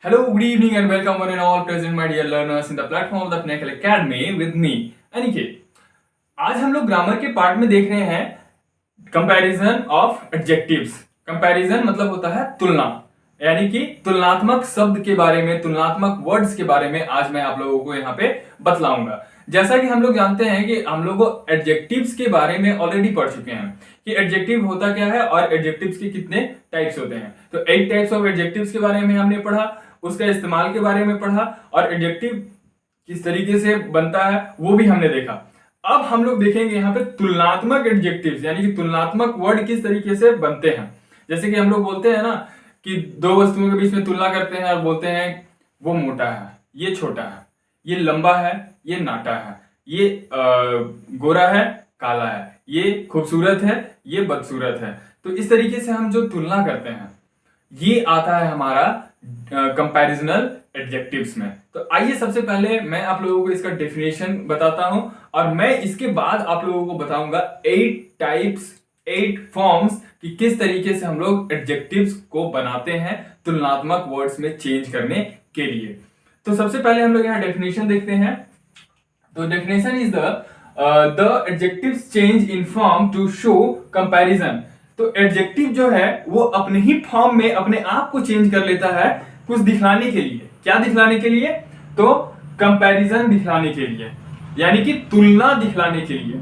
Hello, good evening, and welcome one and all present, my dear learners, in the platform of the Pinnacle Academy with me, Aniket. आज हम लोग grammar के part में देख रहे हैं कंपैरिजन ऑफ एडजेक्टिव्स। कंपैरिजन मतलब होता है तुलना, यानी कि तुलनात्मक शब्द के बारे में, तुलनात्मक वर्ड्स के बारे में आज मैं आप लोगों को यहाँ पे बतलाऊंगा। जैसा कि हम लोग जानते हैं कि हम लोग एडजेक्टिव्स के बारे में ऑलरेडी पढ़ चुके हैं कि एडजेक्टिव होता क्या है और एडजेक्टिव्स के कितने टाइप्स होते हैं। तो 8 टाइप्स ऑफ एडजेक्टिव्स के बारे में हमने पढ़ा, उसका इस्तेमाल के बारे में पढ़ा और एडजेक्टिव किस तरीके से बनता है वो भी हमने देखा। अब हम लोग देखेंगे यहाँ पे तुलनात्मक एडजेक्टिव्स, यानी कि तुलनात्मक वर्ड किस तरीके से बनते हैं। जैसे कि हम लोग बोलते हैं ना कि दो वस्तुओं के बीच में तुलना करते हैं और बोलते हैं वो मोटा है, ये छोटा है, ये लंबा है, ये नाटा है, ये गोरा है, काला है, ये खूबसूरत है, ये बदसूरत है। तो इस तरीके से हम जो तुलना करते हैं ये आता है हमारा कंपैरिजनल एडजेक्टिव्स में। तो आइए सबसे पहले मैं आप लोगों को इसका डेफिनेशन बताता हूं और मैं इसके बाद आप लोगों को बताऊंगा 8 टाइप्स, 8 फॉर्म्स कि किस तरीके से हम लोग एडजेक्टिव्स को बनाते हैं तुलनात्मक वर्ड्स में चेंज करने के लिए। तो सबसे पहले हम लोग यहाँ डेफिनेशन देखते हैं। तो definition is the adjectives change in form to show comparison. तो एडजेक्टिव जो है वो अपने ही फॉर्म में अपने आप को चेंज कर लेता है कुछ दिखलाने के लिए। क्या दिखलाने के लिए? तो कंपैरिजन दिखलाने के लिए, यानी कि तुलना दिखलाने के लिए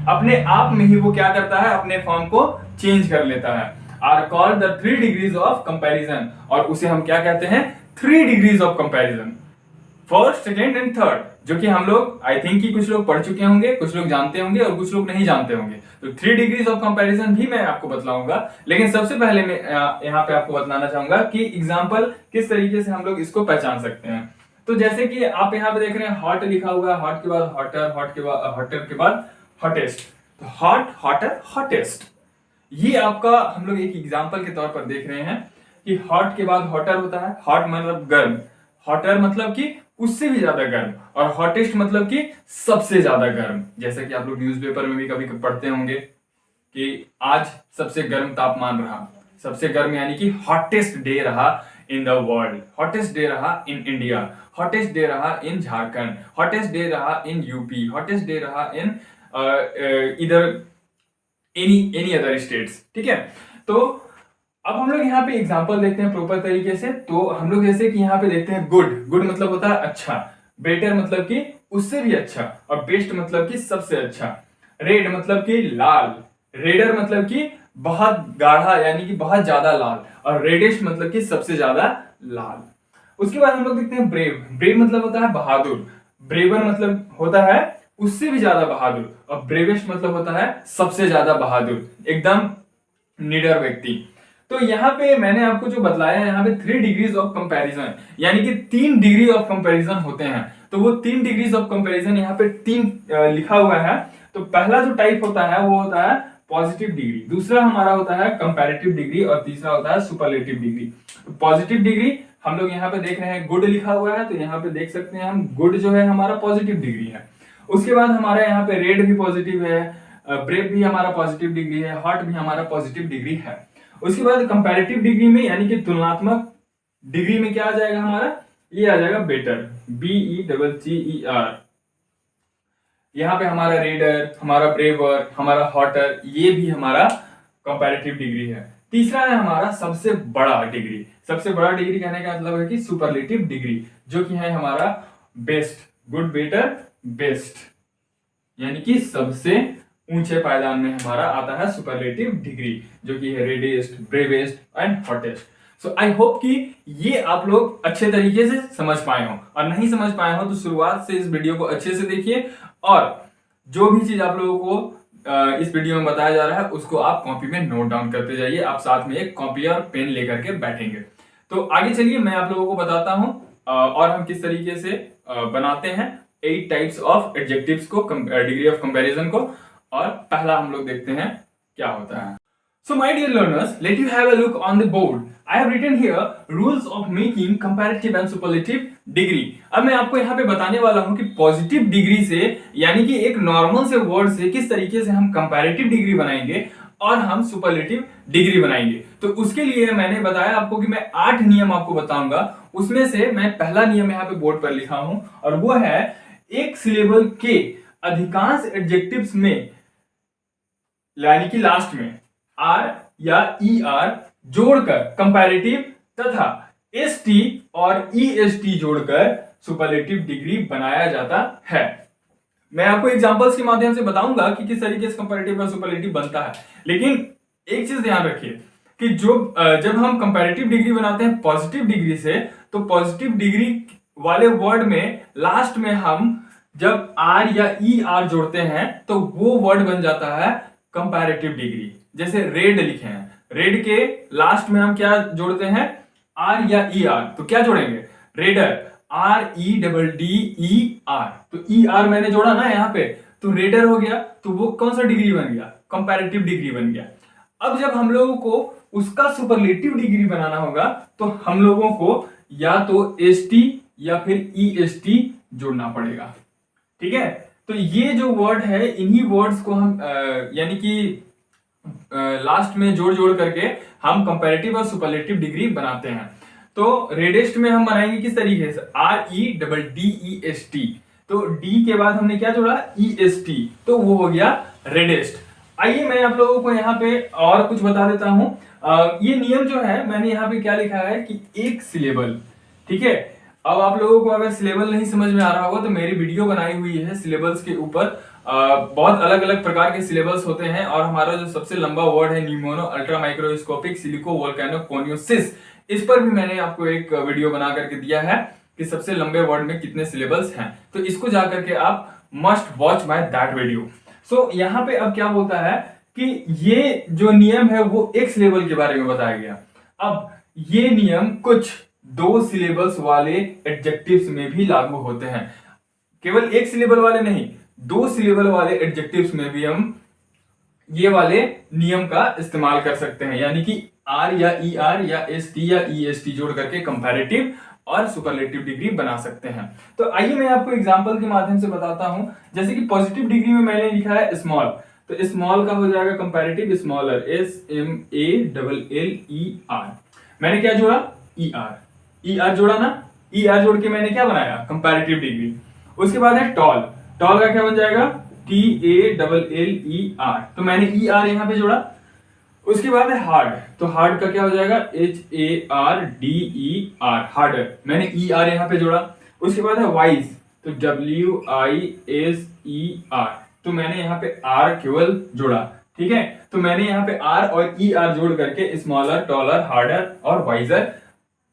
अपने आप में ही वो क्या करता है, अपने फॉर्म को चेंज कर लेता है। Are called the 3 degrees of comparison, और उसे हम क्या कहते हैं? 3 degrees of comparison, first, second and third, जो कि हम लोग आई थिंक कि कुछ लोग पढ़ चुके होंगे, कुछ लोग जानते होंगे और कुछ लोग नहीं जानते होंगे। तो 3 डिग्रीज ऑफ कंपैरिजन भी मैं आपको बतलाऊंगा, लेकिन सबसे पहले मैं यहाँ पे आपको बतलाना चाहूंगा कि एग्जांपल किस तरीके से हम लोग इसको पहचान सकते हैं। तो जैसे कि आप यहाँ पे देख रहे हैं हॉट लिखा हुआ है, हॉट के बाद हॉटर, हॉटर के बाद हॉटेस्ट। तो हॉट, हॉटर, हॉटेस्ट, ये आपका हम लोग एक एग्जाम्पल के तौर पर देख रहे हैं कि हॉट के बाद हॉटर होता है। हॉट मतलब गर्म, हॉटर मतलब कि उससे भी ज्यादा गर्म, और हॉटेस्ट मतलब कि सबसे ज्यादा गर्म। जैसा कि आप लोग न्यूज़पेपर में भी कभी पढ़ते होंगे कि आज सबसे गर्म तापमान रहा, सबसे गर्म यानी कि हॉटेस्ट डे रहा in the world, hottest day रहा इन इंडिया, हॉटेस्ट डे रहा इन झारखंड, हॉटेस्ट डे रहा इन यूपी, हॉटेस्ट डे रहा इन इधर एनी अदर स्टेट्स। ठीक है, तो अब हम लोग यहाँ पे एग्जांपल देखते हैं प्रॉपर तरीके से। तो हम लोग जैसे कि यहाँ पे देखते हैं गुड, गुड मतलब होता है अच्छा, बेटर मतलब कि उससे भी अच्छा, और बेस्ट मतलब कि सबसे अच्छा, रेड मतलब कि लाल, रेडर मतलब कि बहुत गाढ़ा यानी कि बहुत ज्यादा लाल, और रेडिश मतलब कि सबसे ज्यादा लाल। उसके बाद हम लोग देखते हैं ब्रेव, ब्रेव मतलब होता है बहादुर, ब्रेवर मतलब होता है उससे भी ज्यादा बहादुर, और ब्रेवेस्ट मतलब होता है सबसे ज्यादा बहादुर, एकदम निडर व्यक्ति। तो यहाँ पे मैंने आपको जो बतलाया है, यहाँ पे 3 डिग्रीज ऑफ कंपैरिजन, यानी कि 3 डिग्री ऑफ कंपैरिजन होते हैं। तो वो 3 डिग्रीज ऑफ कंपैरिजन यहाँ पे 3 लिखा हुआ है। तो पहला जो टाइप होता है वो होता है पॉजिटिव डिग्री, दूसरा हमारा होता है कंपैरेटिव डिग्री, और तीसरा होता है सुपरलेटिव डिग्री। तो पॉजिटिव डिग्री हम लोग यहाँ पे देख रहे हैं, गुड लिखा हुआ है, तो यहाँ पे देख सकते हैं हम गुड जो है हमारा पॉजिटिव डिग्री है। उसके बाद हमारा यहाँ पे रेड भी पॉजिटिव है, ब्रेव भी हमारा पॉजिटिव डिग्री है, हॉट भी हमारा पॉजिटिव डिग्री है। उसके बाद कंपैरेटिव डिग्री में यानी कि तुलनात्मक डिग्री में क्या आ जाएगा हमारा? ये आ जाएगा बेटर, BETTER। यहाँ पे हमारा रेडर, हमारा ब्रेवर, हमारा हॉटर, ये भी हमारा कंपैरेटिव डिग्री है। तीसरा है हमारा सबसे बड़ा डिग्री, सबसे बड़ा डिग्री कहने का मतलब है कि सुपरलेटिव डिग्री, जो कि है हमारा बेस्ट, गुड, बेटर, बेस्ट, यानी कि सबसे ऊंचे पायदान में हमारा आता है सुपरलेटिव डिग्री, जो कि है readiest, bravest and hottest. So I hope कि ये आप लोग अच्छे तरीके से समझ पाए हो, और नहीं समझ पाए हो तो शुरुआत से इस वीडियो को अच्छे से देखिए, और जो भी चीज आप लोगों को इस वीडियो में बताया जा रहा है उसको आप कॉपी में नोट डाउन करते जाइए। आप साथ में एक कॉपी और पेन लेकर के बैठेंगे। तो आगे चलिए मैं आप लोगों को बताता हूं और हम किस तरीके से बनाते हैं 8 टाइप्स ऑफ एडजेक्टिव्स को, डिग्री ऑफ कंपैरिजन को। और पहला हम लोग देखते हैं क्या होता है। So my dear learners, let you have a look on the board. I have written here rules of making comparative and superlative degree. अब मैं आपको यहाँ पे बताने वाला हूँ कि पॉजिटिव डिग्री से, यानी कि एक नॉर्मल से वर्ड से किस तरीके से हम कंपैरेटिव डिग्री बनाएंगे, और हम सुपरलेटिव डिग्री बनाएंगे। तो उसके लिए मैंने बताया आपको कि मैं 8 नियम आपको बताऊंगा। उसमें से मैं पहला नियम यहाँ पे बोर्ड पर लिखा हूं और वो है एक सिलेबल के अधिकांश एडजेक्टिव्स में यानी कि लास्ट में आर या ई आर जोड़कर कंपैरेटिव तथा एसटी और ईएसटी जोड़कर सुपरलेटिव डिग्री बनाया जाता है। मैं आपको एग्जांपल्स के माध्यम से बताऊंगा कि किस तरीके से कंपैरेटिव और सुपरलेटिव बनता है। लेकिन एक चीज ध्यान रखिए कि जब हम कंपैरेटिव डिग्री बनाते हैं पॉजिटिव डिग्री से, तो पॉजिटिव डिग्री वाले वर्ड में लास्ट में हम जब आर या ई आर जोड़ते हैं तो वो वर्ड बन जाता है कंपैरेटिव डिग्री। जैसे रेड लिखे हैं, रेड के लास्ट में हम क्या जोड़ते हैं, आर या ई आर, तो क्या जोड़ेंगे, रेडर, REDDER। तो ई आर मैंने जोड़ा ना यहाँ पे, तो रेडर हो गया, तो वो कौन सा डिग्री बन गया, कंपैरेटिव डिग्री बन गया। अब जब हम लोगों को उसका सुपरलेटिव डिग्री बनाना होगा तो हम लोगों को या तो एसटी या फिर ईएसटी जोड़ना पड़ेगा। ठीक है, तो ये जो वर्ड है इन्हीं वर्ड्स को हम यानी कि लास्ट में जोड़ जोड़ करके हम कंपैरेटिव और सुपरलेटिव डिग्री बनाते हैं। तो रेडेस्ट में हम बनाएंगे किस तरीके से, REDDEST। तो डी के बाद हमने क्या जोड़ा, EST, तो वो हो गया रेडेस्ट। आइए मैं आप लोगों को यहाँ पे और कुछ बता देता हूं। ये नियम जो है मैंने यहाँ पे क्या लिखा है कि एक सिलेबल, ठीक है। अब आप लोगों को अगर सिलेबल नहीं समझ में आ रहा होगा तो मेरी वीडियो बनाई हुई है सिलेबल्स के ऊपर। बहुत अलग अलग प्रकार के सिलेबल्स होते हैं और हमारा जो सबसे लंबा वर्ड है pneumonoultramicroscopicsilicovolcanoconiosis, इस पर भी मैंने आपको एक वीडियो बना करके दिया है कि सबसे लंबे वर्ड में कितने सिलेबल्स हैं। तो इसको जाकर के आप must watch my that video. So यहाँ पे अब क्या बोलता है कि ये जो नियम है वो एक सिलेबल के बारे में बताया गया। अब ये नियम कुछ 2 सिलेबल्स वाले एडजेक्टिव्स में भी लागू होते हैं, केवल एक सिलेबल वाले नहीं, 2 सिलेबल वाले एडजेक्टिव्स में भी हम ये वाले नियम का इस्तेमाल कर सकते हैं। यानी कि आर या ई आर या एस टी या ई एस टी जोड़ करके कंपैरेटिव और सुपरलेटिव डिग्री बना सकते हैं। तो आइए मैं आपको एग्जांपल के माध्यम से बताता हूं। जैसे कि पॉजिटिव डिग्री में मैंने लिखा है स्मॉल, तो स्मॉल का हो जाएगा कंपैरेटिव स्मॉलर, SMALLER। मैंने क्या जोड़ा, ई आर जोड़ा ना, ई आर जोड़ के मैंने क्या बनाया, कंपैरेटिव डिग्री। उसके बाद है टॉल, टॉल का क्या बन जाएगा, TALLER, तो मैंने ई आर यहां पे जोड़ा। उसके बाद है हार्ड, तो हार्ड का क्या हो जाएगा, HARDER, हार्डर, मैंने ई आर यहां पे जोड़ा। उसके बाद है वाइज, तो WISER, तो मैंने यहाँ पे आर केवल जोड़ा। ठीक है, तो मैंने यहाँ पे आर और ई आर जोड़ करके स्मॉलर, टॉलर, हार्डर और वाइजर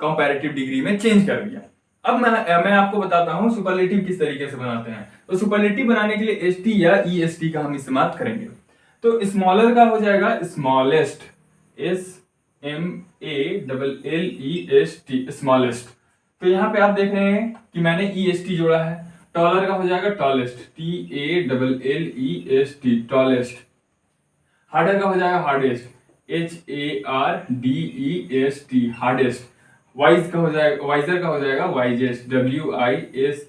कंपैरेटिव डिग्री में चेंज कर दिया। अब मैं आपको बताता हूं सुपरलेटिव किस तरीके से बनाते हैं। तो सुपरलेटिव बनाने के लिए एसटी या ईएसटी का हम इस्तेमाल करेंगे। तो स्मॉलर का हो जाएगा स्मॉलेस्ट, SMALLEST, स्मॉलेस्ट। तो यहाँ पे आप देख रहे हैं कि मैंने ईएसटी जोड़ा है। टॉलर का हो जाएगा टॉलेस्ट, TALLEST, टॉलेस्ट। हार्डर का हो जाएगा हार्डेस्ट, HARDEST, हार्डेस्ट। वाइज का हो जाएगा, वाइजर का हो जाएगा वाइजेस्ट, WISEST।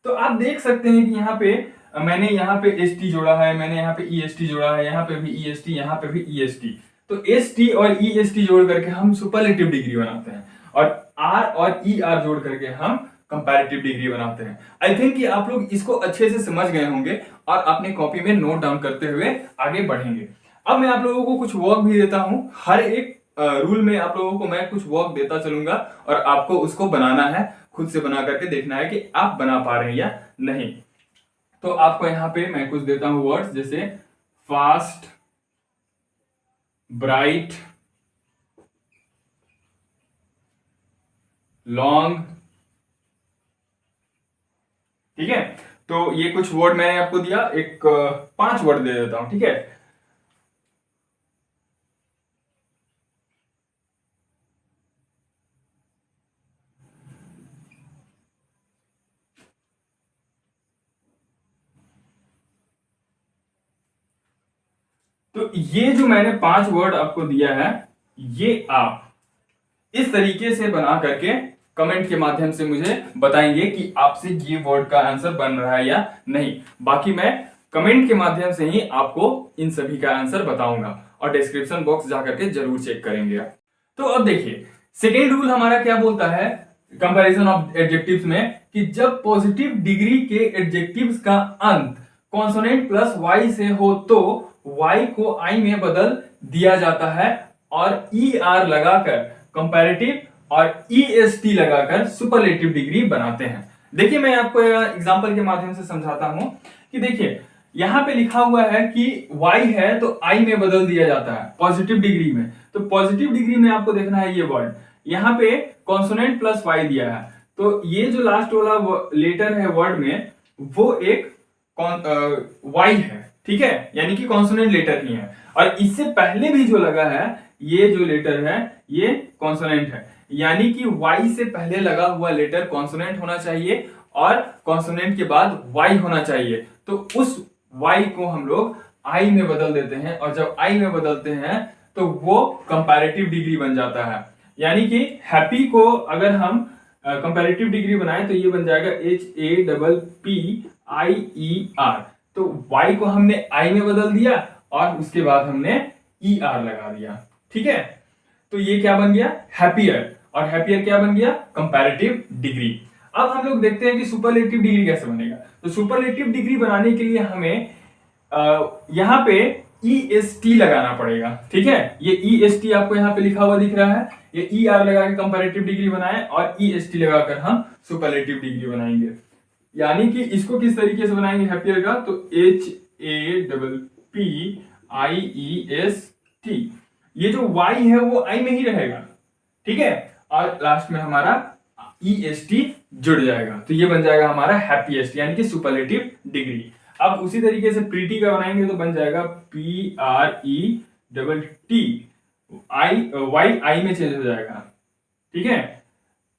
तो आप देख सकते हैं कि यहाँ पे मैंने यहाँ पे ST जोड़ा है, मैंने यहाँ पे EST जोड़ा है, यहाँ पे भी EST, यहाँ पे भी EST। तो ST और EST जोड़ करके हम सुपरलेटिव डिग्री बनाते हैं और R और ER जोड़ करके हम कंपैरेटिव डिग्री बनाते हैं। आई थिंक कि आप लोग इसको अच्छे से समझ गए होंगे और अपने कॉपी में नोट डाउन करते हुए आगे बढ़ेंगे। अब मैं आप लोगों को कुछ वर्क भी देता हूं। हर एक रूल में आप लोगों को मैं कुछ वर्क देता चलूंगा और आपको उसको बनाना है, खुद से बना करके देखना है कि आप बना पा रहे हैं या नहीं। तो आपको यहां पे मैं कुछ देता हूं वर्ड्स, जैसे फास्ट, ब्राइट, लॉन्ग। ठीक है, तो ये कुछ वर्ड मैंने आपको दिया, एक 5 वर्ड दे देता हूं। ठीक है, तो ये जो मैंने 5 वर्ड आपको दिया है, ये आप इस तरीके से बना करके कमेंट के माध्यम से मुझे बताएंगे कि आपसे ये वर्ड का आंसर बन रहा है या नहीं। बाकी मैं कमेंट के माध्यम से ही आपको इन सभी का आंसर बताऊंगा और डिस्क्रिप्शन बॉक्स जाकर के जरूर चेक करेंगे आप। तो अब देखिए सेकेंड रूल हमारा क्या बोलता है कंपैरिजन ऑफ एडजेक्टिव्स में कि जब पॉजिटिव डिग्री के एडजेक्टिव्स का अंत कॉन्सोनेंट प्लस वाई से हो तो वाई को आई में बदल दिया जाता है और ई आर लगाकर कंपैरेटिव और ई एस टी लगाकर सुपरलेटिव डिग्री बनाते हैं। देखिए मैं आपको एग्जांपल के माध्यम से समझाता हूं कि देखिए यहां पे लिखा हुआ है कि y है तो i में बदल दिया जाता है पॉजिटिव डिग्री में। तो पॉजिटिव डिग्री में आपको देखना है ये वर्ड, यहां पे कॉन्सोनेंट प्लस y दिया है तो ये जो लास्ट वाला लेटर है वर्ड में वो एक y है, ठीक है, यानी कि कॉन्सोनेंट लेटर ही है। और इससे पहले भी जो लगा है ये जो लेटर है ये कॉन्सोनेंट है, यानी कि y से पहले लगा हुआ लेटर कॉन्सोनेंट होना चाहिए और कॉन्सोनेंट के बाद y होना चाहिए। तो उस y को हम लोग i में बदल देते हैं और जब i में बदलते हैं तो वो कंपैरेटिव डिग्री बन जाता है। यानी कि हैप्पी को अगर हम कंपैरेटिव डिग्री बनाएं तो ये बन जाएगा HAPPIER। तो y को हमने i में बदल दिया और उसके बाद हमने ER लगा दिया, ठीक है। तो ये क्या बन गया हैप्पियर, और हैप्पियर क्या बन गया कंपैरेटिव डिग्री। अब हम लोग देखते हैं कि सुपरलेटिव डिग्री कैसे बनेगा। तो सुपरलेटिव डिग्री बनाने के लिए हमें यहां पे EST लगाना पड़ेगा, ठीक है। ये EST आपको यहाँ पे लिखा हुआ दिख रहा है, ये ER लगा के कंपैरेटिव डिग्री बनाए और EST लगाकर हम सुपरलेटिव डिग्री बनाएंगे। यानी कि इसको किस तरीके से बनाएंगे हैप्पियर का, तो HAPPIEST, ये जो y है वो i में ही रहेगा, ठीक है, और लास्ट में हमारा EST जुड़ जाएगा तो ये बन जाएगा हमारा हैप्पीएस्ट यानी कि सुपरलेटिव डिग्री। अब उसी तरीके से प्रीटी का बनाएंगे तो बन जाएगा PRETT, y i में चेंज हो जाएगा, ठीक है,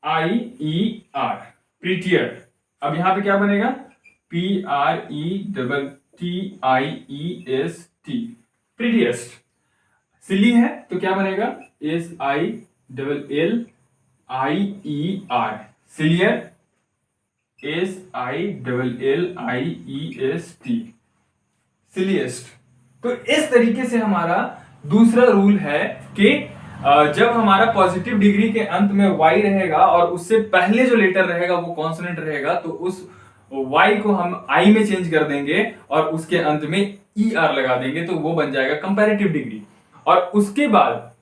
IER प्रीटियर। अब यहां पे क्या बनेगा PRETTIEST प्रीटिएस्ट। सिली है तो क्या बनेगा SILLIER सिलियर SILLIEST सिलिएस्ट। तो इस तरीके से हमारा दूसरा रूल है कि जब हमारा पॉजिटिव डिग्री के अंत में y रहेगा और उससे पहले जो लेटर रहेगा वो कॉन्सोनेंट रहेगा तो उस y को हम i में चेंज कर देंगे और उसके अंत में ER लगा देंगे तो वो बन जाएगा कंपैरेटिव डिग्री। और उसके बाद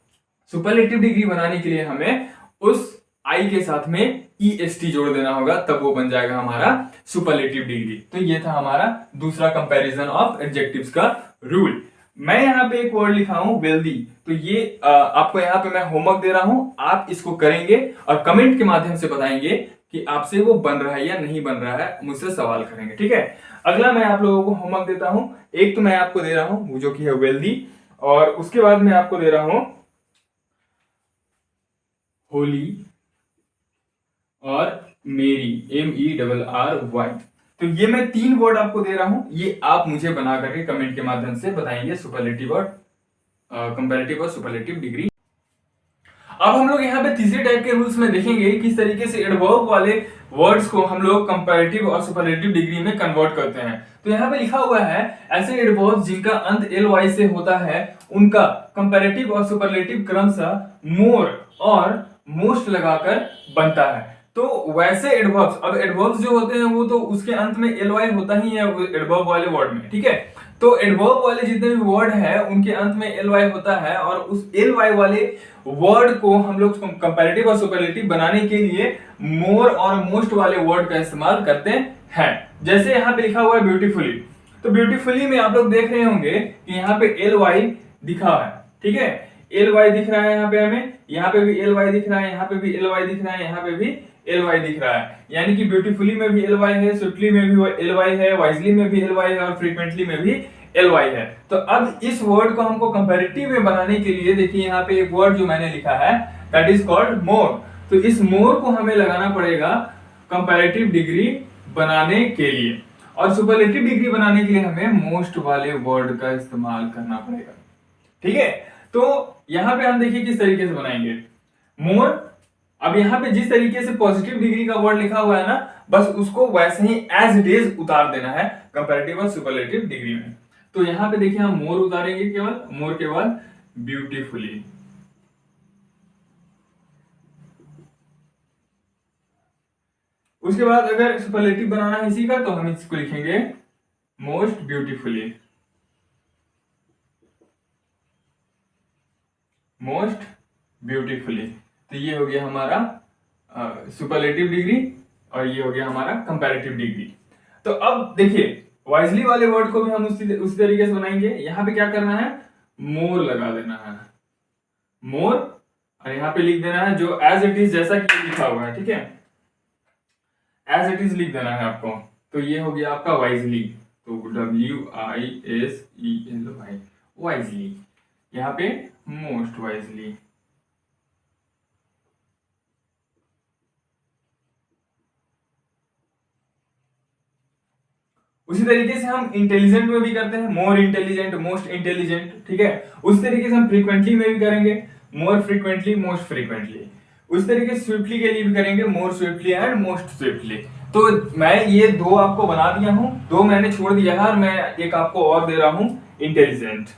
सुपरलेटिव डिग्री बनाने के लिए हमें उस i के साथ में EST जोड़ देना होगा, तब वो बन जाएगा हमारा सुपरलेटिव डिग्री। तो ये था हमारा दूसरा कंपैरिजन ऑफ एडजेक्टिव्स का रूल। मैं यहाँ पे एक वर्ड लिखा हूं वेल्दी, तो ये आपको यहाँ पे मैं होमवर्क दे रहा हूं, आप इसको करेंगे और कमेंट के माध्यम से बताएंगे कि आपसे वो बन रहा है या नहीं बन रहा है, मुझसे सवाल करेंगे, ठीक है। अगला मैं आप लोगों को होमवर्क देता हूं, एक तो मैं आपको दे रहा हूं जो कि है वेल्दी, और उसके बाद मैं आपको दे रहा हूं होली और मेरी MERRY। तो ये मैं 3 वर्ड आपको दे रहा हूं, ये आप मुझे बना करके कमेंट के माध्यम से बताएंगे सुपरलेटिव और कंपैरेटिव और सुपरलेटिव डिग्री। अब हम लोग यहाँ पे तीसरे टाइप के रूल्स में देखेंगे किस तरीके से एडवर्ब वाले वर्ड्स को हम लोग कंपैरेटिव और सुपरलेटिव डिग्री में कन्वर्ट करते हैं। तो यहाँ पे लिखा हुआ है ऐसे एडवर्ब्स जिनका अंत ly से होता है उनका कंपैरेटिव और सुपरलेटिव क्रमशः मोर और मोस्ट लगाकर बनता है। तो वैसे एडवर्ब्स, अब एडवर्ब्स जो होते हैं वो तो उसके अंत में ly होता ही है एडवर्ब वाले वर्ड में, ठीक है। तो एडवर्ब वाले जितने भी वर्ड है उनके अंत में ly होता है और उस ly वाले वर्ड को हम लोग कंपैरेटिव और सुपरलेटिव बनाने के लिए मोर और मोस्ट वाले वर्ड का इस्तेमाल करते हैं। जैसे यहाँ पे लिखा हुआ है ब्यूटीफुली, तो ब्यूटीफुली में आप लोग देख रहे होंगे कि यहाँ पे ly दिखा है, ठीक है, ly दिख रहा है यहाँ पे हमें, यहाँ पे भी ly दिख रहा है, यहाँ पे भी ly दिख रहा है, यहाँ पे भी ly दिख रहा है। यानी कि ब्यूटीफुली में भी ly है, स्विफ्टली में भी ly है, वाइजली में भी ly है और फ्रीक्वेंटली में भी ly है। तो अब इस वर्ड को हमको कंपैरेटिव में बनाने के लिए देखिए यहाँ पे एक वर्ड जो मैंने लिखा है दैट इज कॉल्ड मोर। तो इस मोर को हमें लगाना पड़ेगा कंपैरेटिव डिग्री बनाने के लिए, और सुपरलेटिव डिग्री बनाने के लिए हमें मोस्ट वाले वर्ड का इस्तेमाल करना पड़ेगा, ठीक है। तो यहाँ पे हम देखिए किस तरीके से बनाएंगे। मोर अब यहाँ पे जिस तरीके से पॉजिटिव डिग्री का वर्ड लिखा हुआ है ना, बस उसको वैसे ही एज इट इज उतार देना है कंपैरेटिव और सुपरलेटिव डिग्री में। तो यहाँ पे देखिए हम मोर उतारेंगे, केवल मोर के बाद ब्यूटीफुली। उसके बाद अगर सुपरलेटिव बनाना है इसी का, तो हम इसको लिखेंगे मोस्ट ब्यूटीफुली, मोस्ट ब्यूटीफुली। तो ये हो गया हमारा सुपरलेटिव डिग्री और ये हो गया हमारा कंपैरेटिव डिग्री। तो अब देखिए वाइजली वाले वर्ड को भी हम उसी तरीके से बनाएंगे। यहां पे क्या करना है, मोर लगा देना है, मोर, और यहाँ पे लिख देना है जो एज इट इज जैसा कि लिखा हुआ है, ठीक है, एज इट इज लिख देना है आपको। तो ये हो गया आपका वाइजली, तो WISELY, वाइजली, यहाँ पे मोस्ट वाइजली। उसी तरीके से हम इंटेलिजेंट में भी करते हैं, मोर इंटेलिजेंट, मोस्ट इंटेलिजेंट, ठीक है। उस तरीके से हम फ्रीक्वेंटली में भी करेंगे, मोर फ्रीक्वेंटली, मोस्ट फ्रीक्वेंटली। उस तरीके से स्विफ्टली के लिए भी करेंगे, मोर स्विफ्टली एंड मोस्ट स्विफ्टली। तो मैं ये दो आपको बना दिया हूं, दो मैंने छोड़ दिया है और मैं एक आपको और दे रहा हूं, इंटेलिजेंट।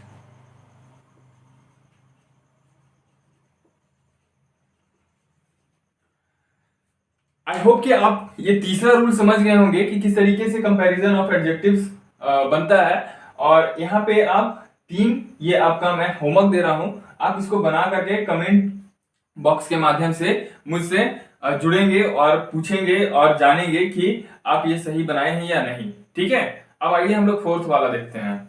आई होप कि आप ये तीसरा रूल समझ गए होंगे कि किस तरीके से कंपैरिजन ऑफ एडजेक्टिव्स बनता है। और यहाँ पे आप ये आपका मैं होमवर्क दे रहा हूं, आप इसको बना करके कमेंट बॉक्स के माध्यम से मुझसे जुड़ेंगे और पूछेंगे और जानेंगे कि आप ये सही बनाए हैं या नहीं, ठीक है। अब आइए हम लोग फोर्थ वाला देखते हैं।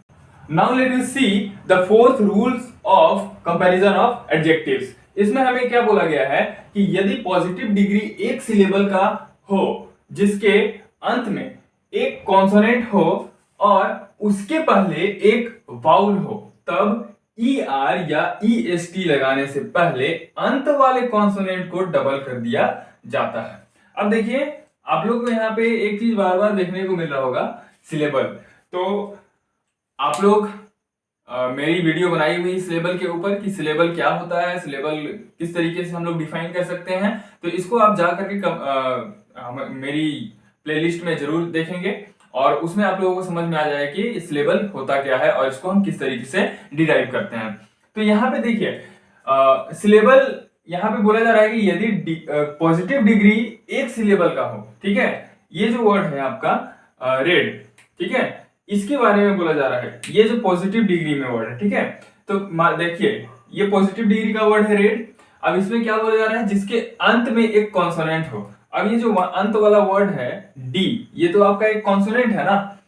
Now let us see the fourth rules of comparison of adjectives. इसमें हमें क्या बोला गया है कि यदि पॉजिटिव डिग्री एक सिलेबल का हो जिसके अंत में एक कॉन्सोनेंट हो और उसके पहले एक वाउल हो, तब ER या EST लगाने से पहले अंत वाले कॉन्सोनेंट को डबल कर दिया जाता है। अब देखिए आप लोग को यहाँ पे एक चीज बार बार देखने को मिल रहा होगा, सिलेबल। तो आप लोग मेरी वीडियो बनाई हुई सिलेबल के ऊपर कि सिलेबल क्या होता है, सिलेबल किस तरीके से हम लोग डिफाइन कर सकते हैं, तो इसको आप जा करके मेरी प्लेलिस्ट में जरूर देखेंगे और उसमें आप लोगों को समझ में आ जाएगा कि सिलेबल होता क्या है और इसको हम किस तरीके से डिराइव करते हैं। तो यहाँ पे देखिए सिलेबल यहाँ पे बोला जा रहा है कि यदि पॉजिटिव डिग्री एक सिलेबल का हो, ठीक है, ये जो वर्ड है आपका रेड, ठीक है, इसके बारे में बोला जा रहा है, ये जो पॉजिटिव डिग्री में वर्ड है, ठीक है। तो देखिए ये पॉजिटिव डिग्री का वर्ड है रेड। अब इसमें क्या बोला जा रहा है, जिसके अंत में एक कॉन्सोनेंट हो। अब ये जो अंत वाला वर्ड है डी, ये तो आपका एक कॉन्सोनेंट है ना,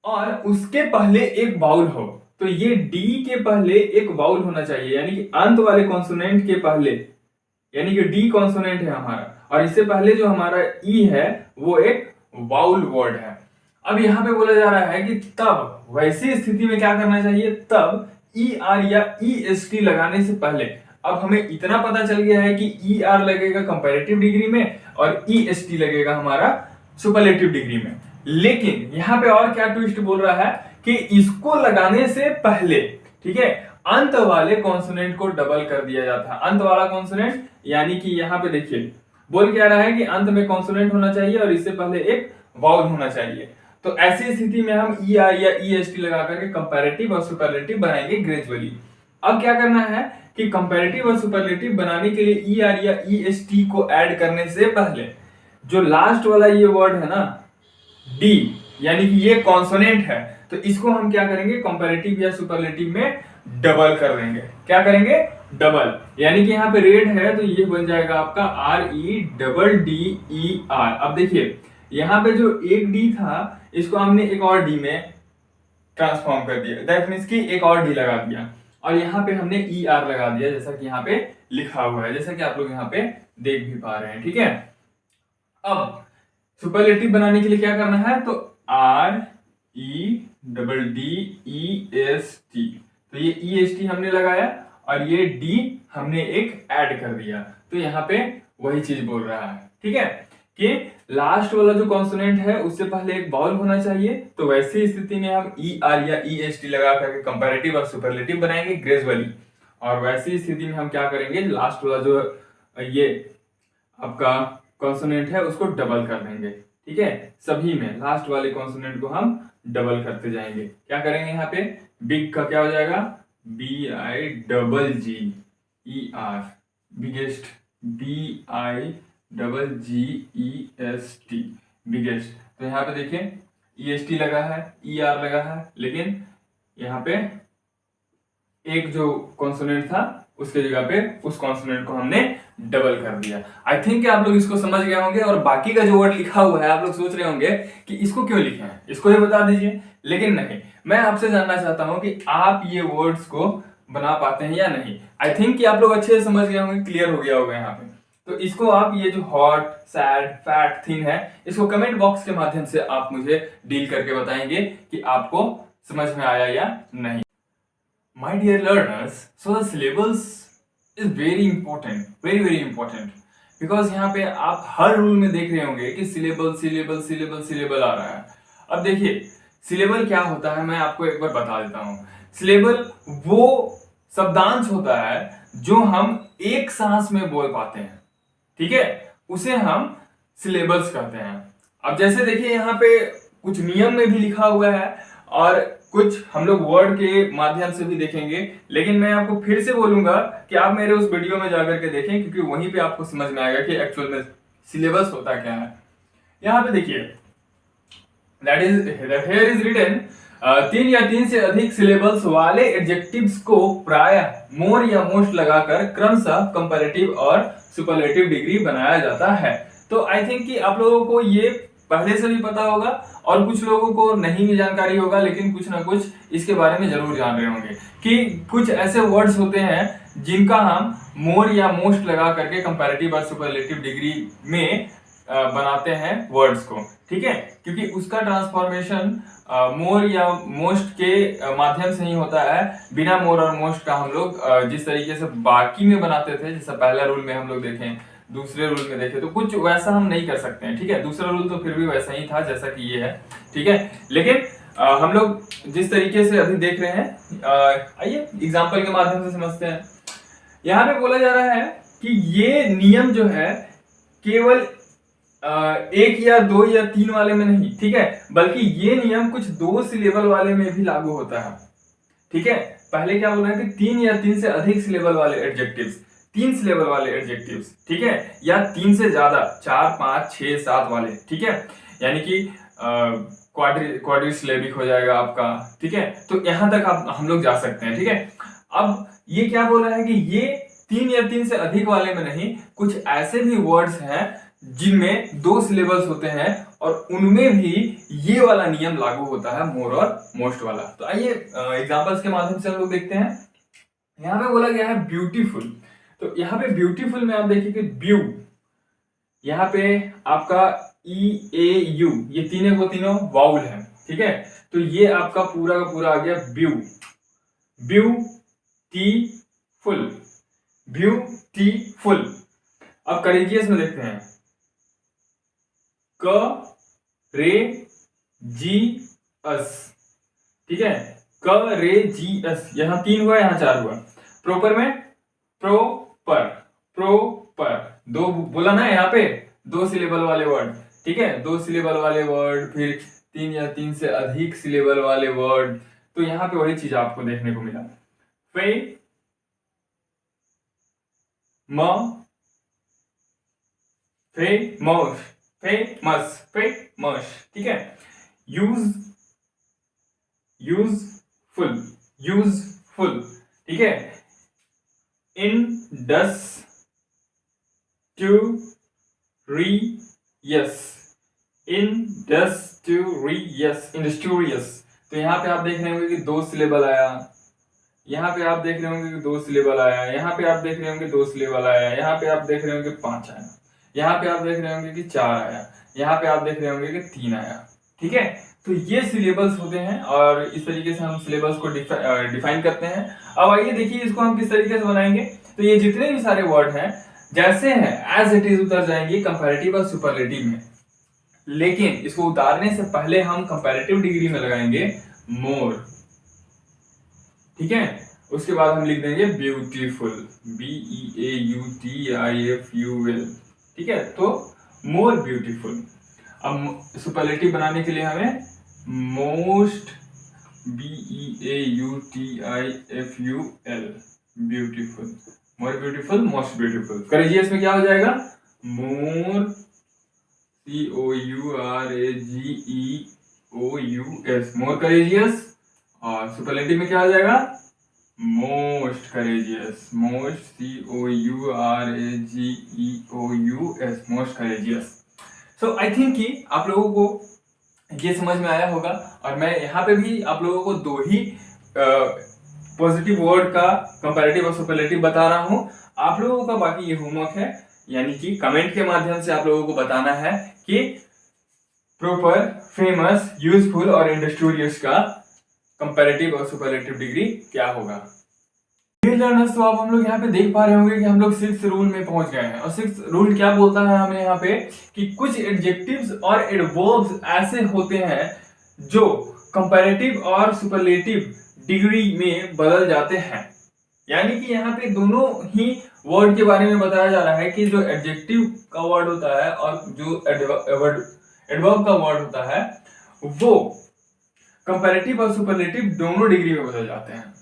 और उसके पहले एक वाउल हो, तो ये डी के पहले एक वाउल होना चाहिए, यानी कि अंत वाले कॉन्सोनेंट के पहले, यानी कि डी कॉन्सोनेंट है हमारा और इससे पहले जो हमारा ई है वो एक वाउल वर्ड है। अब यहाँ पे बोला जा रहा है कि तब वैसी स्थिति में क्या करना चाहिए, तब ER या EST लगाने से पहले। अब हमें इतना पता चल गया है कि ER लगेगा कंपैरेटिव डिग्री में और EST लगेगा हमारा सुपरलेटिव डिग्री में, लेकिन यहाँ पे और क्या ट्विस्ट बोल रहा है कि इसको लगाने से पहले, ठीक है, अंत वाले कॉन्सोनेंट को डबल कर दिया जाता है। अंत वाला कॉन्सोनेंट यानी कि यहाँ पे देखिए बोल क्या रहा है कि अंत में कॉन्सोनेंट होना चाहिए और इससे पहले एक वाउल होना चाहिए। तो ऐसी स्थिति में हम ER या EST लगा करके कंपैरेटिव और सुपरलेटिव बनाएंगे ग्रेजुअली। अब क्या करना है कि कंपैरेटिव और सुपरलेटिव बनाने के लिए ER या EST को ऐड करने से पहले जो लास्ट वाला ये वर्ड है ना D, यानी कि ये कॉन्सोनेंट है, तो इसको हम क्या करेंगे कंपैरेटिव या सुपरलेटिव में डबल कर देंगे। क्या करेंगे, डबल, यानी कि यहाँ पे रेड है तो ये बन जाएगा आपका REDDER। अब देखिए यहाँ पे जो एक डी था इसको हमने एक और डी में ट्रांसफॉर्म कर दिया, दैट मींस कि एक और डी लगा दिया और यहाँ पे हमने ER लगा दिया जैसा कि यहाँ पे लिखा हुआ है, जैसा कि आप लोग यहाँ पे देख भी पा रहे हैं, ठीक है। अब सुपरलेटिव बनाने के लिए क्या करना है, तो REDDEST, तो ये EST हमने लगाया और ये D हमने एक ऐड कर दिया, तो यहाँ पे वही चीज बोल रहा है, ठीक है, कि लास्ट वाला जो कॉन्सोनेंट है उससे पहले एक वाउल होना चाहिए। तो वैसी स्थिति में हम ER या EST लगा करके कंपैरेटिव और सुपरलेटिव बनाएंगे ग्रेजुअली, और वैसी स्थिति में हम क्या करेंगे, लास्ट वाला जो ये आपका कॉन्सोनेंट है उसको डबल कर देंगे। ठीक है, सभी में लास्ट वाले कॉन्सोनेंट को हम डबल करते जाएंगे। क्या करेंगे यहाँ पे, बिग का क्या हो जाएगा, BIGGER, बिगेस्ट, BIGGEST, बिगेस्ट। तो यहाँ पे देखिए EST लगा है, ER लगा है, लेकिन यहाँ पे एक जो कॉन्सोनेंट था उसके जगह पे उस कॉन्सोनेंट को हमने डबल कर दिया। आई थिंक आप लोग इसको समझ गए होंगे, और बाकी का जो वर्ड लिखा हुआ है आप लोग सोच रहे होंगे कि इसको क्यों लिखे हैं, इसको ही बता दीजिए। लेकिन नहीं, मैं आपसे जानना चाहता हूं कि आप ये वर्ड्स को बना पाते हैं या नहीं। आई थिंक कि आप लोग अच्छे से समझ गए होंगे, क्लियर हो गया होगा यहाँ पे। तो इसको आप ये जो हॉट, सैड, फैट, थिन है, इसको कमेंट बॉक्स के माध्यम से आप मुझे डील करके बताएंगे कि आपको समझ में आया या नहीं। My dear learners, so the syllables is very important, very important, because यहाँ पे आप हर रूल में देख रहे होंगे कि सिलेबल आ रहा है। अब देखिए सिलेबल क्या होता है, मैं आपको एक बार बता देता हूँ। सिलेबल वो शब्दांश होता है जो हम एक सांस में बोल पाते हैं, ठीक है, उसे हम सिलेबल्स कहते हैं। अब जैसे देखिए यहाँ पे कुछ नियम में भी लिखा हुआ है और कुछ हम लोग वर्ड के माध्यम से भी देखेंगे, लेकिन मैं आपको फिर से बोलूंगा कि आप मेरे उस वीडियो में जाकर के देखें, क्योंकि वहीं पे आपको समझ में आएगा कि एक्चुअल में सिलेबस होता क्या है। यहाँ पे देखिए here is written 3 या 3 से अधिक सिलेबल्स वाले एडजेक्टिव्स को प्रायः मोर या मोस्ट लगाकर क्रमशः कंपैरेटिव और सुपरलेटिव डिग्री बनाया जाता है। तो आई थिंक कि आप लोगों को ये पहले से भी पता होगा और कुछ लोगों को नहीं भी जानकारी होगा, लेकिन कुछ ना कुछ इसके बारे में जरूर जान रहे होंगे कि कुछ ऐसे वर्ड्स होते हैं जिनका हम मोर या मोस्ट लगा करके कंपैरेटिव और सुपरलेटिव डिग्री में बनाते हैं वर्ड्स को। ठीक है, क्योंकि उसका ट्रांसफॉर्मेशन मोर या मोस्ट के माध्यम से ही होता है। बिना मोर और मोस्ट का हम लोग जिस तरीके से बाकी में बनाते थे, जैसे पहला रूल में हम लोग देखें, दूसरे रूल में देखें, तो कुछ वैसा हम नहीं कर सकते हैं। ठीक है, दूसरा रूल तो फिर भी वैसा ही था जैसा कि ये है। ठीक है, लेकिन हम लोग जिस तरीके से अभी देख रहे हैं, आइए एग्जाम्पल के माध्यम से समझते हैं। यहाँ पे बोला जा रहा है कि ये नियम जो है केवल 1 या 2 या 3 वाले में नहीं, ठीक है, बल्कि ये नियम कुछ 2 सिलेबल वाले में भी लागू होता है। ठीक है, पहले क्या बोल रहे हैं कि 3 या 3 से अधिक सिलेबल वाले एडजेक्टिव्स, 3 सिलेबल वाले एडजेक्टिव्स, ठीक है, या 3 से ज्यादा, 4, 5, 6, 7 वाले, ठीक है, यानी कि क्वाड्रिसिलेबिक हो जाएगा आपका। ठीक है, तो यहां तक हम लोग जा सकते हैं। ठीक है, अब ये क्या बोल रहा है कि ये 3 या 3 से अधिक वाले में नहीं, कुछ ऐसे भी वर्ड्स हैं जिनमें 2 सिलेबल्स होते हैं और उनमें भी ये वाला नियम लागू होता है, मोर और मोस्ट वाला। तो आइए एग्जांपल्स के माध्यम से हम लोग देखते हैं। यहाँ पे बोला गया है ब्यूटीफुल, तो यहाँ पे ब्यूटीफुल में आप देखिए कि ब्यू, यहाँ पे आपका EAU, ये तीनों वाउल है। ठीक है, तो ये आपका पूरा का पूरा आ गया ब्यू, ब्यूटीफुल, ब्यूटीफुल। अब करेजियस में देखते हैं, करेजियस, ठीक है, करेजियस, यहां 3 हुआ, यहां 4 हुआ। प्रॉपर में प्रोपर, प्रोपर 2 बोला ना, यहाँ पे 2 सिलेबल वाले वर्ड। ठीक है, 2 सिलेबल वाले वर्ड, फिर 3 या 3 से अधिक सिलेबल वाले वर्ड। तो यहाँ पे वही चीज आपको देखने को मिला। फेमस, फेमस, फेमस, फेमस, ठीक है, यूजफुल, यूजफुल, ठीक है, इंडस्ट्रियस, इंडस्ट्रियस, इंडस्ट्रियस। तो यहाँ पे आप देख रहे होंगे कि 2 सिलेबल आया, यहाँ पे आप देख रहे होंगे कि 2 सिलेबल आया, यहाँ पे आप देख रहे होंगे 2 सिलेबल आया, यहाँ पे आप देख रहे होंगे 5 आया, यहाँ पे आप देख रहे होंगे कि 4 आया, यहाँ पे आप देख रहे होंगे कि 3 आया। ठीक है, तो ये सिलेबल्स होते हैं और इस तरीके से हम सिलेबल्स को डिफाइन करते हैं। अब आइए देखिए इसको हम किस तरीके से बनाएंगे। तो ये जितने भी सारे वर्ड हैं जैसे हैं एज इट इज उतर जाएंगे कंपैरेटिव और सुपरलेटिव में, लेकिन इसको उतारने से पहले हम कंपैरेटिव डिग्री में लगाएंगे मोर। ठीक है, उसके बाद हम लिख देंगे ब्यूटीफुल, BEAUTIFUL, ठीक है। तो मोर ब्यूटीफुल। अब सुपरलेटिव बनाने के लिए हमें most, BEAUTIFUL, beautiful, more beautiful, most beautiful. Courageous में क्या हो जाएगा? मोर, COURAGEOUS, मोर करेजियस। और सुपरलेटिव में क्या हो जाएगा? Most courageous, most, COURAGEOUS, most courageous. So I think कि आप लोगों को ये समझ में आया होगा। और मैं यहाँ पे भी आप लोगों को दो ही पॉजिटिव वर्ड का कंपैरेटिव और सुपरलेटिव बता रहा हूँ। आप लोगों का बाकी ये होमवर्क है, यानी कि कमेंट के माध्यम से आप लोगों को बताना है कि प्रॉपर, फेमस, यूजफुल और इंडस्ट्रियस का कंपैरेटिव और सुपरलेटिव डिग्री क्या होगा। लर्नर्स, तो आप हम लोग यहाँ पे देख पा रहे होंगे कि हम लोग सिक्स्थ रूल में पहुंच गए हैं। और सिक्स्थ रूल क्या बोलता है हमें यहाँ पे कि कुछ एडजेक्टिव्स और एडवर्ब्स ऐसे होते हैं जो कंपैरेटिव और सुपरलेटिव डिग्री में बदल जाते हैं। यानी कि यहाँ पे दोनों ही वर्ड के बारे में बताया जा रहा है कि जो एडजेक्टिव का वर्ड होता है और जो एडवर्ब का वर्ड होता है वो कंपैरेटिव और सुपरलेटिव दोनों डिग्री में बदल जाते हैं,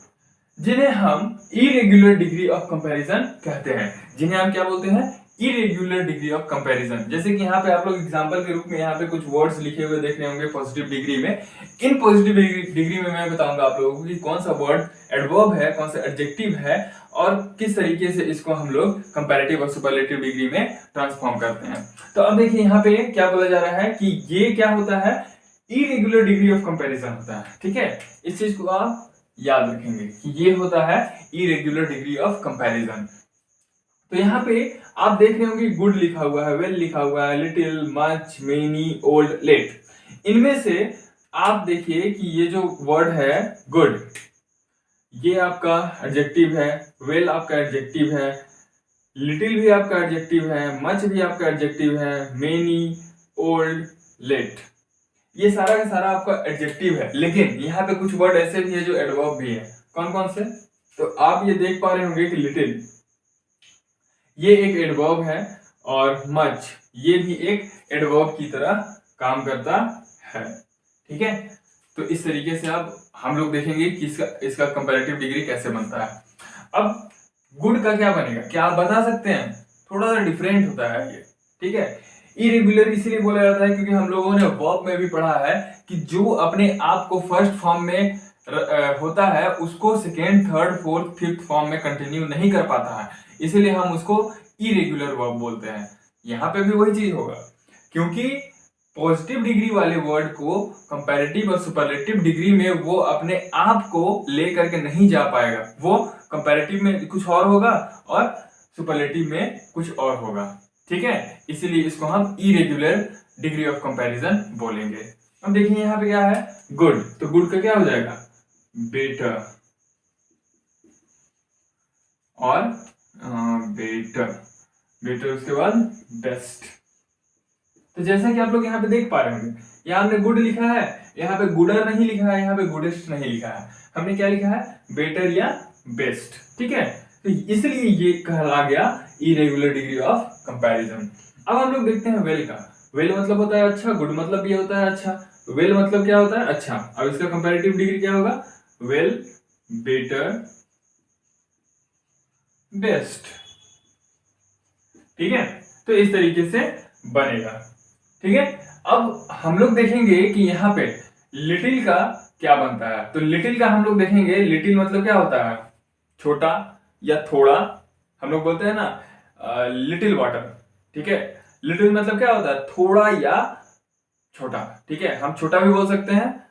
जिन्हें हम इरेगुलर डिग्री ऑफ कंपैरिजन कहते हैं। जिन्हें हम क्या बोलते हैं? Irregular degree of comparison. जैसे कि यहाँ पे आप लोग एग्जांपल के रूप में यहाँ पे कुछ वर्ड्स लिखे हुए देख रहे होंगे पॉजिटिव डिग्री में। इन पॉजिटिव डिग्री में मैं बताऊंगा आप लोगों को कि कौन सा वर्ड एडवर्ब है, कौन सा एडजेक्टिव है और किस तरीके से इसको हम लोग कंपैरेटिव और सुपरलेटिव डिग्री में ट्रांसफॉर्म करते हैं। तो अब देखिए यहाँ पे क्या बोला जा रहा है कि ये क्या होता है? इरेगुलर डिग्री ऑफ कंपैरिजन होता है, ठीक है। इस चीज को आप याद रखेंगे कि ये होता है इरेगुलर डिग्री ऑफ कंपैरिजन। तो यहाँ पे आप देख रहे होंगे गुड लिखा हुआ है, वेल लिखा हुआ है, little, much, many, old, late. इनमें से आप देखिए कि ये जो वर्ड है गुड, ये आपका एडजेक्टिव है, वेल आपका एडजेक्टिव है, लिटिल भी आपका एडजेक्टिव है, मच भी आपका एडजेक्टिव है, मेनी, ओल्ड, लेट, ये सारा का सारा आपका एडजेक्टिव है। लेकिन यहाँ पे कुछ वर्ड ऐसे भी है जो एडवर्ब भी है। कौन कौन से? तो आप ये देख पा रहे होंगे कि लिटिल, ये एक एडवर्ब है, और मच, ये भी एक एडवर्ब की तरह काम करता है, ठीक है। तो इस तरीके से अब हम लोग देखेंगे कि इसका कंपैरेटिव डिग्री कैसे बनता है। अब गुड का क्या बनेगा, क्या आप बता सकते हैं? थोड़ा सा डिफरेंट होता है ये, ठीक है। इरेगुलर इसीलिए बोला जाता है क्योंकि हम लोगों ने वर्ब में भी पढ़ा है कि जो अपने आप को फर्स्ट फॉर्म में होता है उसको second, third, fourth, fifth form में कंटिन्यू नहीं कर पाता है, इसीलिए हम उसको इरेगुलर वर्ब बोलते हैं। यहाँ पे भी वही चीज होगा, क्योंकि पॉजिटिव डिग्री वाले वर्ड को कंपैरेटिव और सुपरलेटिव डिग्री में वो अपने आप को लेकर के नहीं जा पाएगा। वो कंपैरेटिव में कुछ और होगा और सुपरलेटिव में कुछ और होगा, ठीक है। इसीलिए इसको हम इरेगुलर डिग्री ऑफ कंपैरिजन बोलेंगे। अब देखिए यहाँ पे क्या है? गुड, तो गुड का क्या हो जाएगा? बेटर, और बेटर, बेटर उसके बाद बेस्ट। तो जैसा कि आप लोग यहाँ पे देख पा रहे होंगे, यहाँ हमने गुड लिखा है, यहाँ पे गुडर नहीं लिखा है, यहाँ पे गुडेस्ट नहीं लिखा है, हमने क्या लिखा है? बेटर या बेस्ट, ठीक है। तो इसलिए ये कहला गया इरेगुलर डिग्री ऑफ कंपैरिजन। अब हम लोग देखते हैं वेल का। वेल मतलब होता है अच्छा, गुड मतलब ये होता है अच्छा, वेल मतलब क्या होता है? अच्छा। अब इसका कंपैरेटिव डिग्री क्या होगा? वेल, बेटर, बेस्ट, ठीक है। तो इस तरीके से बनेगा, ठीक है। अब हम लोग देखेंगे कि यहाँ पे लिटिल का क्या बनता है। तो लिटिल का हम लोग देखेंगे, लिटिल मतलब क्या होता है? छोटा या थोड़ा। हम लोग बोलते हैं ना लिटिल वाटर, ठीक है। लिटिल मतलब क्या होता है? थोड़ा या छोटा, ठीक है। हम छोटा भी बोल सकते हैं,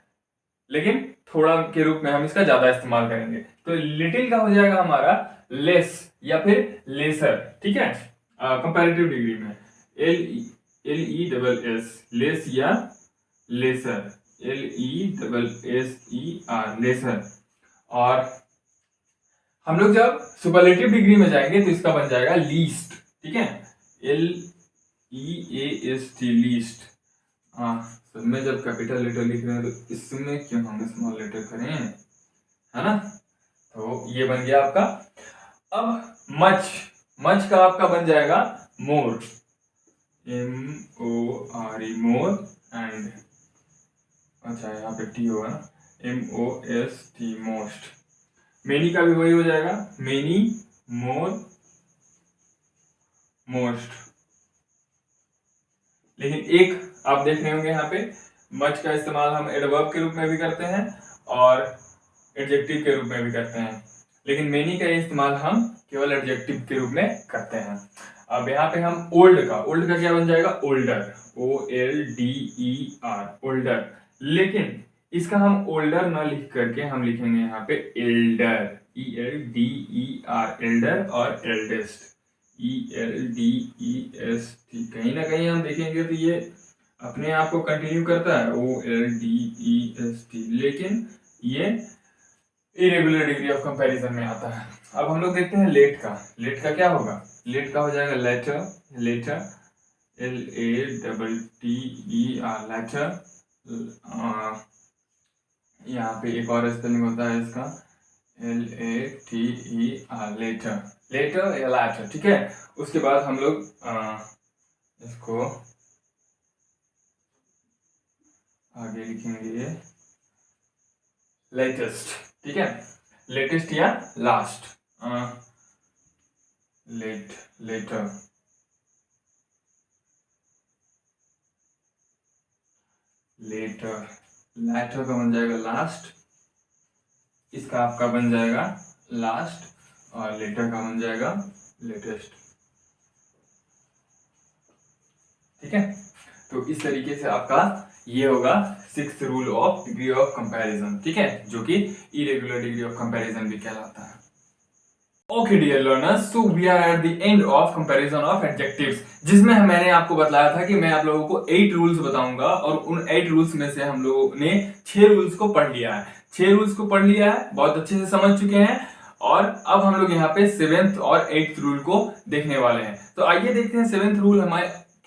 लेकिन थोड़ा के रूप में हम इसका ज्यादा इस्तेमाल करेंगे। तो लिटिल का हो जाएगा हमारा लेस या फिर लेसर, ठीक है। कंपैरेटिव डिग्री में LESS, लेस या लेसर, LESSER, लेसर। और हम लोग जब सुपरलेटिव डिग्री में जाएंगे तो इसका बन जाएगा लीस्ट, ठीक है। LEAST, least. सब में जब कैपिटल लेटर लिख रहे हैं तो इसमें क्यों हम स्मॉल लेटर करें, है ना। तो ये बन गया आपका। अब मच, मच का आपका बन जाएगा मोर, MORE मोर। एंड अच्छा यहाँ पे टी होगा ना, MOST मोस्ट। मेनी का भी वही हो जाएगा, मेनी, मोर, मोस्ट। लेकिन एक आप देख रहे होंगे यहाँ पे, मच का इस्तेमाल हम एडवर्ब के रूप में भी करते हैं और एडजेक्टिव के रूप में भी करते हैं, लेकिन मेनी का इस्तेमाल हम केवल एडजेक्टिव के रूप में करते हैं। अब यहाँ पे हम ओल्ड का क्या बन जाएगा, ओल्डर, OLDER, ओल्डर। लेकिन इसका हम ओल्डर ना लिख करके हम लिखेंगे यहाँ पे एल्डर, ELDER, एल्डर, और एल्डेस्ट, ELDEST। कहीं ना कहीं हम देखेंगे तो ये अपने आप को कंटिन्यू करता है, OLDEST, लेकिन ये इरेगुलर डिग्री ऑफ कंपैरिजन में आता है। अब हम लोग देखते हैं लेट का। लेट का क्या होगा, लेट का हो जाएगा लेटर, लेटर, LATTER, लेटर। यहाँ पे एक और स्पेलिंग होता है इसका, LATER, लेटर, लेटर या लैटर, ठीक है। उसके बाद हम लोग इसको आगे लिखेंगे लेटेस्ट, ठीक है, लेटेस्ट या लास्ट, लेटर, लेटर, लेटर का बन जाएगा लास्ट, इसका आपका बन जाएगा लास्ट, और लेटर का बन जाएगा लेटेस्ट, ठीक है। तो इस तरीके से आपका ये होगा 6th rule of degree of comparison, ठीक है, जो कि इरेगुलर डिग्री ऑफ कंपैरिजन भी कहलाता है। Okay dear learners, so we are at the end of comparison of adjectives, जिसमें मैंने आपको बताया था कि मैं आप लोगों को 8 रूल्स बताऊंगा, और उन 8 रूल्स में से हम लोगों ने 6 रूल्स को पढ़ लिया है। 6 रूल्स को पढ़ लिया है, बहुत अच्छे से समझ चुके हैं, और अब हम लोग यहाँ पे 7th और 8th रूल को देखने वाले हैं। तो आइए देखते हैं 7th रूल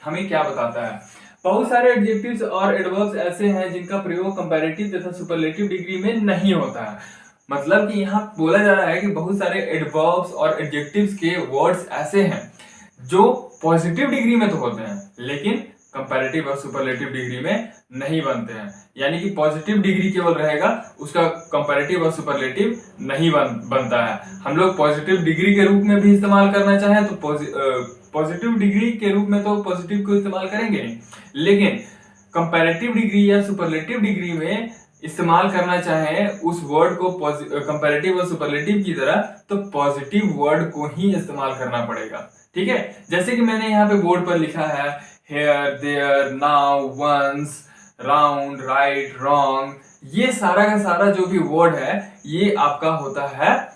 हमें क्या बताता है। बहुत सारे एडजेक्टिव्स और एडवर्ब्स ऐसे हैं जिनका प्रयोग कंपैरेटिव तथा सुपरलेटिव डिग्री में नहीं होता है। मतलब कि यहाँ बोला जा रहा है कि बहुत सारे एडवर्ब्स और एडजेक्टिव्स के वर्ड्स ऐसे हैं जो पॉजिटिव डिग्री में तो होते हैं, लेकिन कंपैरेटिव और सुपरलेटिव डिग्री में नहीं बनते हैं। यानी कि पॉजिटिव डिग्री केवल रहेगा, उसका कंपैरेटिव और सुपरलेटिव नहीं बनता है। हम लोग पॉजिटिव डिग्री के रूप में भी इस्तेमाल करना चाहें तो पॉजिटिव डिग्री के रूप में तो पॉजिटिव को इस्तेमाल करेंगे नहीं, लेकिन कंपैरेटिव डिग्री या सुपरलेटिव डिग्री में इस्तेमाल करना चाहे उस वर्ड को कंपैरेटिव और सुपरलेटिव की तरह, तो पॉजिटिव वर्ड को ही इस्तेमाल करना पड़ेगा, ठीक है। जैसे कि मैंने यहाँ पे बोर्ड पर लिखा है here, there, now, once, round, right, wrong, ये सारा का सारा जो भी वर्ड है ये आपका होता है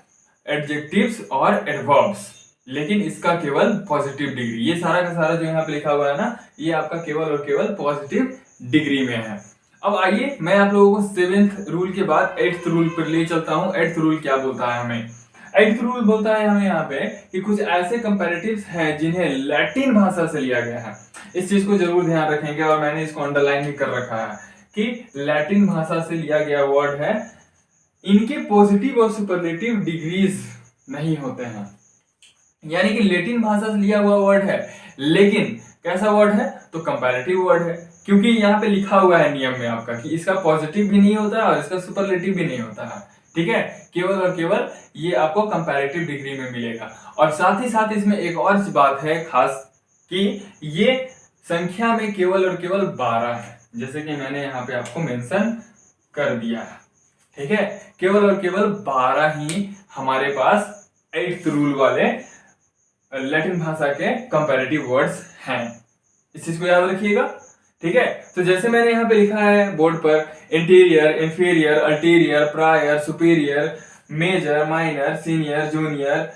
एडजेक्टिव्स और एडवर्ब्स, लेकिन इसका केवल पॉजिटिव डिग्री, ये सारा का सारा जो यहाँ पे लिखा हुआ है ना, ये आपका केवल और केवल पॉजिटिव डिग्री में है। अब आइए मैं आप लोगों को 7th रूल के बाद 8th रूल पर ले चलता हूं। 8th रूल क्या बोलता है हमें, 8th रूल बोलता है हमें यहाँ पे कि कुछ ऐसे कंपैरेटिव्स हैं जिन्हें लैटिन भाषा से लिया गया है। इस चीज को जरूर ध्यान रखेंगे, और मैंने इसको अंडरलाइन भी कर रखा है कि लैटिन भाषा से लिया गया वर्ड है, इनके पॉजिटिव और सुपरलेटिव डिग्रीज नहीं होते हैं। यानी कि लैटिन भाषा से लिया हुआ वर्ड है, लेकिन कैसा वर्ड है, तो कंपैरेटिव वर्ड है, क्योंकि यहाँ पे लिखा हुआ है नियम में आपका कि इसका पॉजिटिव भी नहीं होता और इसका सुपरलेटिव भी नहीं होता है, ठीक है। केवल और केवल ये आपको कंपैरेटिव डिग्री में मिलेगा। और साथ ही साथ इसमें एक और बात है खास, कि ये संख्या में केवल और केवल 12 है, जैसे कि मैंने यहाँ पे आपको मेंशन कर दिया है, ठीक है। केवल और केवल 12 ही हमारे पास 8th रूल वाले लैटिन भाषा के कंपैरेटिव वर्ड्स हैं, इस चीज को याद रखिएगा, ठीक है। तो जैसे मैंने यहाँ पे लिखा है बोर्ड पर, interior, inferior, ulterior, prior, superior, major, minor, senior, junior,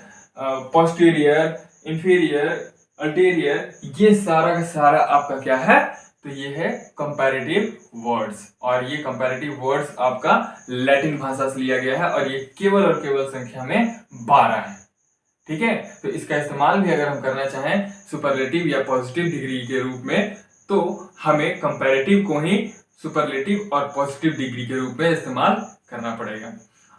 posterior, inferior, ulterior, ये सारा का सारा आपका क्या है, तो ये है कंपैरेटिव वर्ड्स, और ये कंपैरेटिव वर्ड्स आपका लैटिन भाषा से लिया गया है, और ये केवल और केवल संख्या में 12 है, ठीक है। तो इसका इस्तेमाल भी अगर हम करना चाहें सुपरलेटिव या पॉजिटिव डिग्री के रूप में, तो हमें कंपैरेटिव को ही सुपरलेटिव और पॉजिटिव डिग्री के रूप में इस्तेमाल करना पड़ेगा।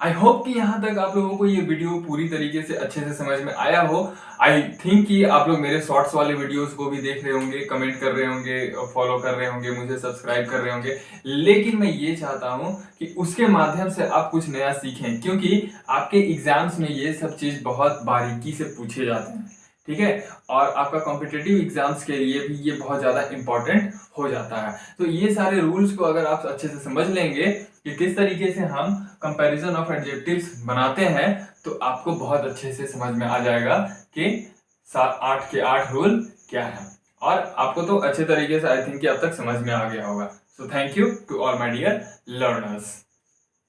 आई होप कि यहाँ तक आप लोगों को ये वीडियो पूरी तरीके से अच्छे से समझ में आया हो। आई थिंक कि आप लोग मेरे शॉर्ट्स वाले वीडियोस को भी देख रहे होंगे, कमेंट कर रहे होंगे, फॉलो कर रहे होंगे, मुझे सब्सक्राइब कर रहे होंगे। लेकिन मैं ये चाहता हूँ कि उसके माध्यम से आप कुछ नया सीखें, क्योंकि आपके एग्जाम्स में ये सब चीज बहुत बारीकी से पूछे जाते हैं, ठीक है। और आपका कॉम्पिटिटिव एग्जाम्स के लिए भी ये बहुत ज़्यादा इंपॉर्टेंट हो जाता है। तो ये सारे रूल्स को अगर आप अच्छे से समझ लेंगे कि किस तरीके से हम कंपैरिजन ऑफ एडजेक्टिव्स बनाते हैं, तो आपको बहुत अच्छे से समझ में आ जाएगा कि 8 के 8 रूल क्या है। और आपको तो अच्छे तरीके से आई थिंक कि अब तक समझ में आ गया होगा। So thank you to all my dear learners.